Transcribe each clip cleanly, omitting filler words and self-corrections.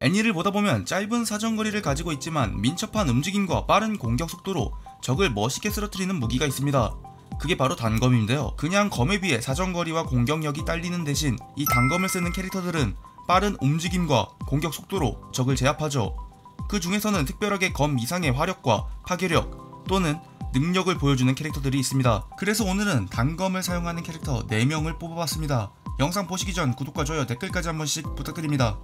애니를 보다보면 짧은 사정거리를 가지고 있지만 민첩한 움직임과 빠른 공격 속도로 적을 멋있게 쓰러뜨리는 무기가 있습니다. 그게 바로 단검인데요. 그냥 검에 비해 사정거리와 공격력이 딸리는 대신 이 단검을 쓰는 캐릭터들은 빠른 움직임과 공격 속도로 적을 제압하죠. 그 중에서는 특별하게 검 이상의 화력과 파괴력 또는 능력을 보여주는 캐릭터들이 있습니다. 그래서 오늘은 단검을 사용하는 캐릭터 4명을 뽑아봤습니다. 영상 보시기 전 구독과 좋아요, 댓글까지 한 번씩 부탁드립니다.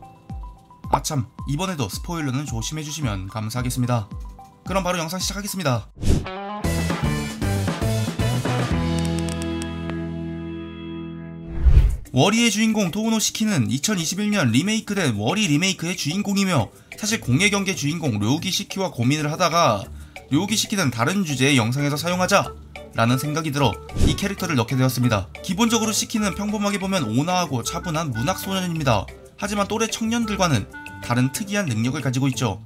아참, 이번에도 스포일러는 조심해주시면 감사하겠습니다. 그럼 바로 영상 시작하겠습니다. 워리의 주인공 토우노시키는 2021년 리메이크된 워리 리메이크의 주인공이며 사실 공예 경계 주인공 료우기 시키와 고민을 하다가 료우기 시키는 다른 주제의 영상에서 사용하자 라는 생각이 들어 이 캐릭터를 넣게 되었습니다. 기본적으로 시키는 평범하게 보면 온화하고 차분한 문학소년입니다. 하지만 또래 청년들과는 다른 특이한 능력을 가지고 있죠.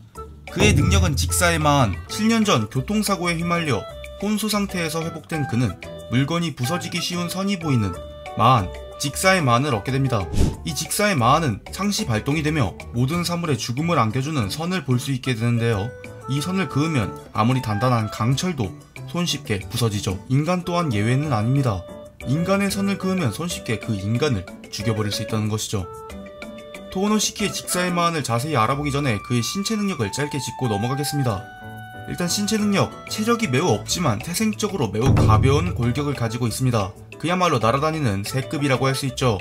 그의 능력은 직사의 마한. 7년 전 교통사고에 휘말려 혼수 상태에서 회복된 그는 물건이 부서지기 쉬운 선이 보이는 마한, 직사의 마한을 얻게 됩니다. 이 직사의 마한은 상시 발동이 되며 모든 사물의 죽음을 안겨주는 선을 볼 수 있게 되는데요. 이 선을 그으면 아무리 단단한 강철도 손쉽게 부서지죠. 인간 또한 예외는 아닙니다. 인간의 선을 그으면 손쉽게 그 인간을 죽여버릴 수 있다는 것이죠. 토우노시키의 직사의 마한을 자세히 알아보기 전에 그의 신체 능력을 짧게 짚고 넘어가겠습니다. 일단 신체 능력, 체력이 매우 없지만 태생적으로 매우 가벼운 골격을 가지고 있습니다. 그야말로 날아다니는 새급이라고 할 수 있죠.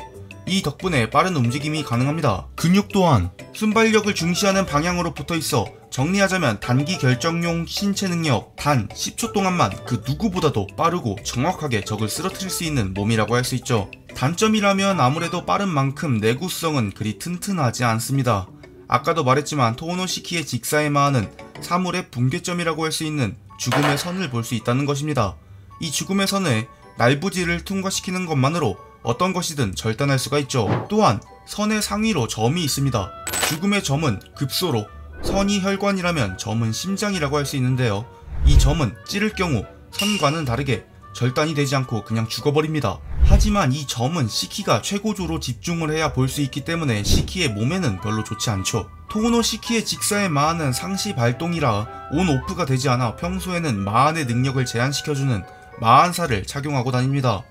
이 덕분에 빠른 움직임이 가능합니다. 근육 또한 순발력을 중시하는 방향으로 붙어있어 정리하자면 단기 결정용 신체 능력, 단 10초 동안만 그 누구보다도 빠르고 정확하게 적을 쓰러뜨릴 수 있는 몸이라고 할 수 있죠. 단점이라면 아무래도 빠른 만큼 내구성은 그리 튼튼하지 않습니다. 아까도 말했지만 토우노시키의 직사의 마한은 사물의 붕괴점이라고 할 수 있는 죽음의 선을 볼 수 있다는 것입니다. 이 죽음의 선에 날부지를 통과시키는 것만으로 어떤 것이든 절단할 수가 있죠. 또한 선의 상위로 점이 있습니다. 죽음의 점은 급소로, 선이 혈관이라면 점은 심장이라고 할 수 있는데요. 이 점은 찌를 경우 선과는 다르게 절단이 되지 않고 그냥 죽어버립니다. 하지만 이 점은 시키가 최고조로 집중을 해야 볼 수 있기 때문에 시키의 몸에는 별로 좋지 않죠. 토우노시키의 직사의 마한은 상시 발동이라 온오프가 되지 않아 평소에는 마한의 능력을 제한시켜주는 마한사를 착용하고 다닙니다.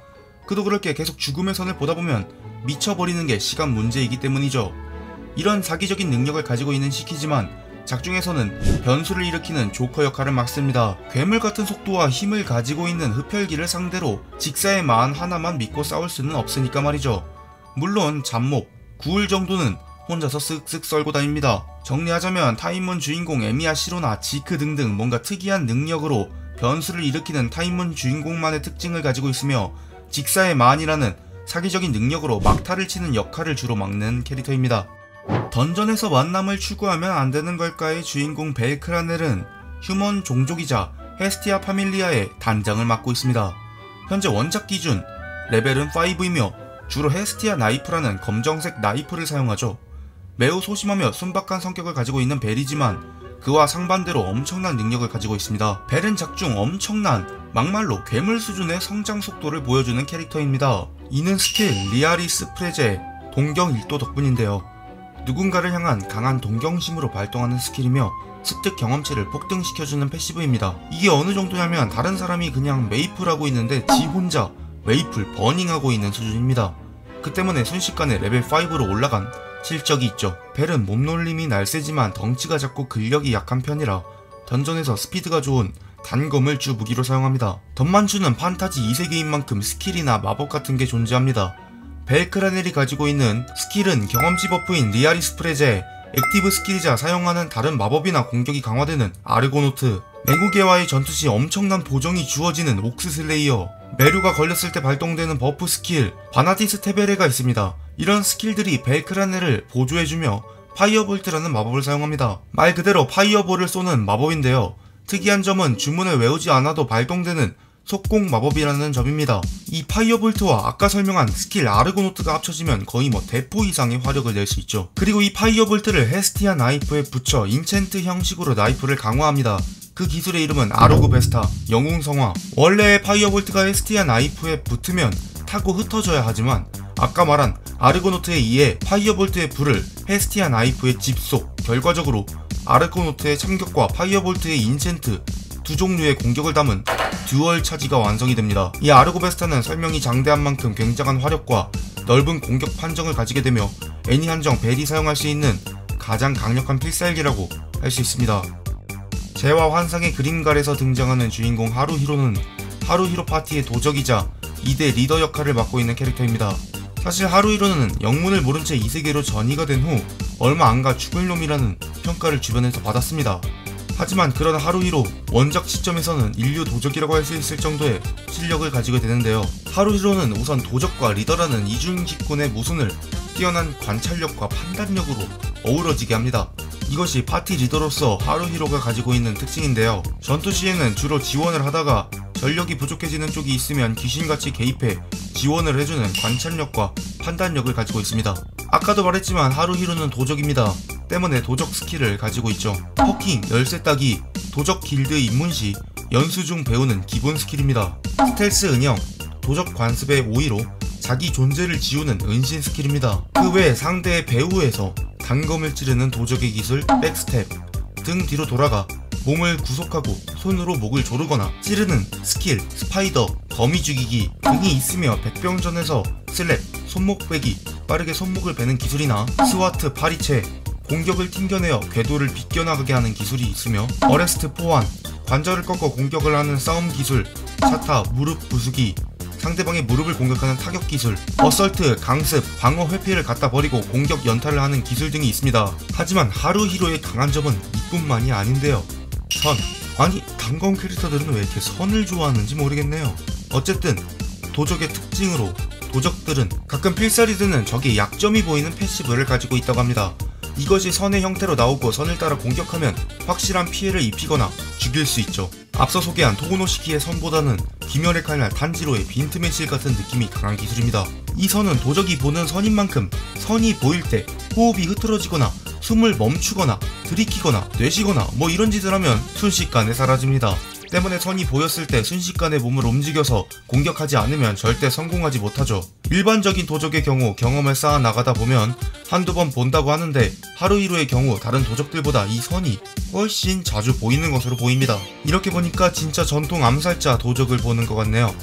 그도 그럴 게 계속 죽음의 선을 보다보면 미쳐버리는 게 시간 문제이기 때문이죠. 이런 사기적인 능력을 가지고 있는 시키지만 작중에서는 변수를 일으키는 조커 역할을 맡습니다. 괴물 같은 속도와 힘을 가지고 있는 흡혈귀를 상대로 직사의 마한 하나만 믿고 싸울 수는 없으니까 말이죠. 물론 잡몹, 구울 정도는 혼자서 쓱쓱 썰고 다닙니다. 정리하자면 타인문 주인공 에미야 시로나 지크 등등 뭔가 특이한 능력으로 변수를 일으키는 타인문 주인공만의 특징을 가지고 있으며 직사의 마한이라는 사기적인 능력으로 막타를 치는 역할을 주로 맡는 캐릭터입니다. 던전에서 만남을 추구하면 안되는 걸까의 주인공 벨크라넬은 휴먼 종족이자 헤스티아 파밀리아의 단장을 맡고 있습니다. 현재 원작 기준 레벨은 5이며 주로 헤스티아 나이프라는 검정색 나이프를 사용하죠. 매우 소심하며 순박한 성격을 가지고 있는 벨이지만 그와 상반대로 엄청난 능력을 가지고 있습니다. 벨은 작중 엄청난 막말로 괴물 수준의 성장 속도를 보여주는 캐릭터입니다. 이는 스킬 리아리스 프레제 동경 1도 덕분인데요. 누군가를 향한 강한 동경심으로 발동하는 스킬이며 습득 경험치를 폭등시켜주는 패시브입니다. 이게 어느 정도냐면 다른 사람이 그냥 메이플하고 있는데 지 혼자 메이플 버닝하고 있는 수준입니다. 그 때문에 순식간에 레벨 5로 올라간 실적이 있죠. 벨은 몸놀림이 날쌔지만 덩치가 작고 근력이 약한 편이라 던전에서 스피드가 좋은 단검을 주 무기로 사용합니다. 덤만추는 판타지 2세계인 만큼 스킬이나 마법 같은 게 존재합니다. 벨크라넬이 가지고 있는 스킬은 경험치 버프인 리아리스 프레제, 액티브 스킬이자 사용하는 다른 마법이나 공격이 강화되는 아르고노트, 매구개와의 전투 시 엄청난 보정이 주어지는 옥스슬레이어, 메류가 걸렸을 때 발동되는 버프 스킬, 바나디스 테베레가 있습니다. 이런 스킬들이 벨크라넬을 보조해주며 파이어볼트라는 마법을 사용합니다. 말 그대로 파이어볼을 쏘는 마법인데요. 특이한 점은 주문을 외우지 않아도 발동되는 속공 마법이라는 점입니다. 이 파이어볼트와 아까 설명한 스킬 아르고노트가 합쳐지면 거의 대포 이상의 화력을 낼 수 있죠. 그리고 이 파이어볼트를 헤스티아 나이프에 붙여 인챈트 형식으로 나이프를 강화합니다. 그 기술의 이름은 아로그 베스타, 영웅성화. 원래의 파이어볼트가 헤스티아 나이프에 붙으면 타고 흩어져야 하지만 아까 말한 아르고노트에 의해 파이어볼트의 불을 헤스티아 나이프의 집속, 결과적으로 아르코노트의 참격과 파이어볼트의 인챈트 두 종류의 공격을 담은 듀얼 차지가 완성이 됩니다. 이 아르고베스타는 설명이 장대한 만큼 굉장한 화력과 넓은 공격 판정을 가지게 되며 애니 한정 벨이 사용할 수 있는 가장 강력한 필살기라고 할 수 있습니다. 재와 환상의 그림갈에서 등장하는 주인공 하루히로는 하루히로 파티의 도적이자 2대 리더 역할을 맡고 있는 캐릭터입니다. 사실 하루히로는 영문을 모른 채 이 세계로 전이가 된 후 얼마 안가 죽을 놈이라는 평가를 주변에서 받았습니다. 하지만 그런 하루히로 원작 시점에서는 인류 도적이라고 할 수 있을 정도의 실력을 가지게 되는데요. 하루히로는 우선 도적과 리더라는 이중직군의 모순을 뛰어난 관찰력과 판단력으로 어우러지게 합니다. 이것이 파티 리더로서 하루히로가 가지고 있는 특징인데요. 전투 시에는 주로 지원을 하다가 전력이 부족해지는 쪽이 있으면 귀신같이 개입해 지원을 해주는 관찰력과 판단력을 가지고 있습니다. 아까도 말했지만 하루히로는 도적입니다. 때문에 도적 스킬을 가지고 있죠. 퍼킹, 열쇠 따기, 도적 길드 입문 시 연수 중 배우는 기본 스킬입니다. 스텔스 은영, 도적 관습의 오이로 자기 존재를 지우는 은신 스킬입니다. 그 외에 상대의 배후에서 단검을 찌르는 도적의 기술 백스텝, 등 뒤로 돌아가 몸을 구속하고 손으로 목을 조르거나 찌르는 스킬 스파이더, 거미 죽이기 등이 있으며 백병전에서 슬랩, 손목 빼기, 빠르게 손목을 베는 기술이나 스와트 파리채, 공격을 튕겨내어 궤도를 비껴나가게 하는 기술이 있으며 어레스트 포환, 관절을 꺾어 공격을 하는 싸움 기술, 차타, 무릎 부수기, 상대방의 무릎을 공격하는 타격 기술, 어설트, 강습, 방어 회피를 갖다 버리고 공격 연타를 하는 기술 등이 있습니다. 하지만 하루히로의 강한 점은 이뿐만이 아닌데요. 선. 아니, 단검 캐릭터들은 왜 이렇게 선을 좋아하는지 모르겠네요. 어쨌든 도적의 특징으로 도적들은 가끔 필살이 드는 적의 약점이 보이는 패시브를 가지고 있다고 합니다. 이것이 선의 형태로 나오고 선을 따라 공격하면 확실한 피해를 입히거나 죽일 수 있죠. 앞서 소개한 토고노시키의 선보다는 귀멸의 칼날 탄지로의 빈틈의 실 같은 느낌이 강한 기술입니다. 이 선은 도적이 보는 선인 만큼 선이 보일 때 호흡이 흐트러지거나 숨을 멈추거나 들이키거나 뇌시거나 뭐 이런 짓을 하면 순식간에 사라집니다. 때문에 선이 보였을 때 순식간에 몸을 움직여서 공격하지 않으면 절대 성공하지 못하죠. 일반적인 도적의 경우 경험을 쌓아 나가다 보면 한두 번 본다고 하는데 하루히로의 경우 다른 도적들보다 이 선이 훨씬 자주 보이는 것으로 보입니다. 이렇게 보니까 진짜 전통 암살자 도적을 보는 것 같네요.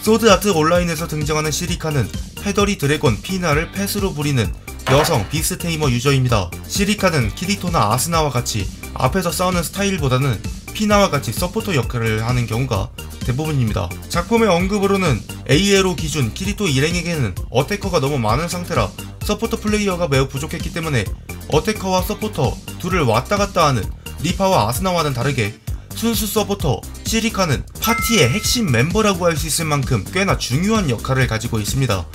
소드아트 온라인에서 등장하는 시리카는 페더리 드래곤 피나를 펫으로 부리는 여성 비스테이머 유저입니다. 시리카는 키리토나 아스나와 같이 앞에서 싸우는 스타일보다는 피나와 같이 서포터 역할을 하는 경우가 대부분입니다. 작품의 언급으로는 ALO 기준 키리토 일행에게는 어태커가 너무 많은 상태라 서포터 플레이어가 매우 부족했기 때문에 어태커와 서포터 둘을 왔다갔다 하는 리파와 아스나와는 다르게 순수 서포터 시리카는 파티의 핵심 멤버라고 할 수 있을 만큼 꽤나 중요한 역할을 가지고 있습니다.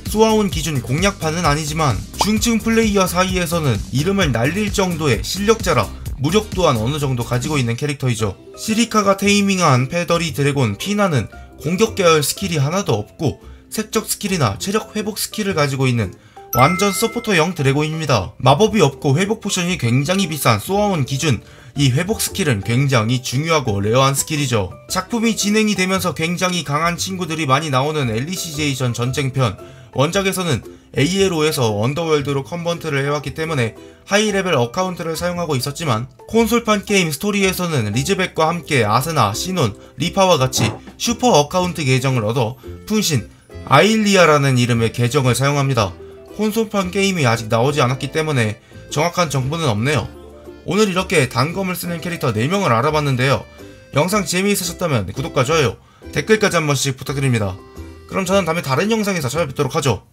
쏘아온 기준 공략파는 아니지만 중층 플레이어 사이에서는 이름을 날릴 정도의 실력자라 무력 또한 어느 정도 가지고 있는 캐릭터이죠. 시리카가 테이밍한 페더리 드래곤 피나는 공격 계열 스킬이 하나도 없고 색적 스킬이나 체력 회복 스킬을 가지고 있는 완전 서포터형 드래곤입니다. 마법이 없고 회복 포션이 굉장히 비싼 쏘아온 기준, 이 회복 스킬은 굉장히 중요하고 레어한 스킬이죠. 작품이 진행이 되면서 굉장히 강한 친구들이 많이 나오는 엘리시제이션 전쟁편, 원작에서는 ALO에서 언더월드로 컨버트를 해왔기 때문에 하이레벨 어카운트를 사용하고 있었지만 콘솔판 게임 스토리에서는 리즈백과 함께 아스나, 시논, 리파와 같이 슈퍼 어카운트 계정을 얻어 분신, 아일리아라는 이름의 계정을 사용합니다. 콘솔판 게임이 아직 나오지 않았기 때문에 정확한 정보는 없네요. 오늘 이렇게 단검을 쓰는 캐릭터 4명을 알아봤는데요. 영상 재미있으셨다면 구독과 좋아요, 댓글까지 한 번씩 부탁드립니다. 그럼 저는 다음에 다른 영상에서 찾아뵙도록 하죠.